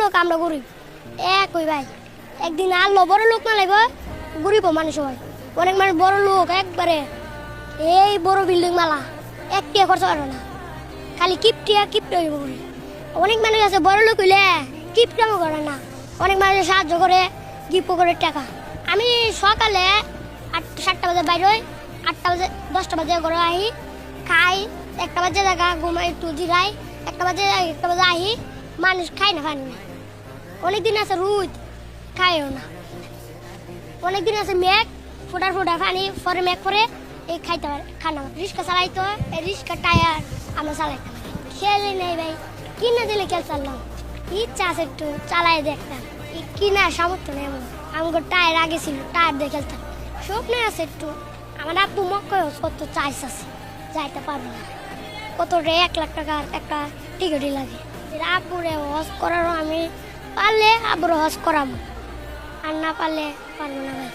লোক আমরা গরিব একই ভাই। একদিন আল্লাহ বড় লোক না লাগবে, গরিব মানুষ হয়। অনেক মানুষ বড় লোক একবারে এই বড় বিল্ডিং মালা এক টিয়া খরচ করে না, খালি কিপটিয়া কিপটা হইব করে। অনেক মানুষ আছে বড় লোক হইলে কিপটাও করে না, অনেক মানুষ সাহায্য করে গিফট করে টাকা। আমি সকালে 7টা বাজে বাইর হই, 8টা বাজে 10টা বাজে ঘরে আহি, খাই, 1টা বাজে জায়গা ঘুমাই একটু জিরাই, 1টা বাজে আহি। মানুষ খাই না পানি না, অনেকদিন আছে রুদ খাইও না, অনেকদিন আছে মেঘ ফোটার পানি পরে মেঘ পরে এই খাইতে পারে খানা। রিক্সা চালাইতো, এই রিক্সা টায়ার আমরা চালাইতাম, খেলে নেই ভাই, কিনে দিলে খেল চাললাম, ইচ্ছা আছে একটু চালাই দেখতাম, কিনা সামর্থ্য নেই এমন। আমার টায়ার আগে ছিল, টায়ার দিয়ে খেলতাম। স্বপ্ন আছে একটু, আমার আব্বু মক্কায় কত চাইস আছে, যাইতে পারবো না, কত 1 লাখ টাকার একটা টিকিটই লাগে। আব্বুরে হজ করারও আমি পারলে আব্বুরে হজ করাবো, আর না পারলে পারবো না ভাই।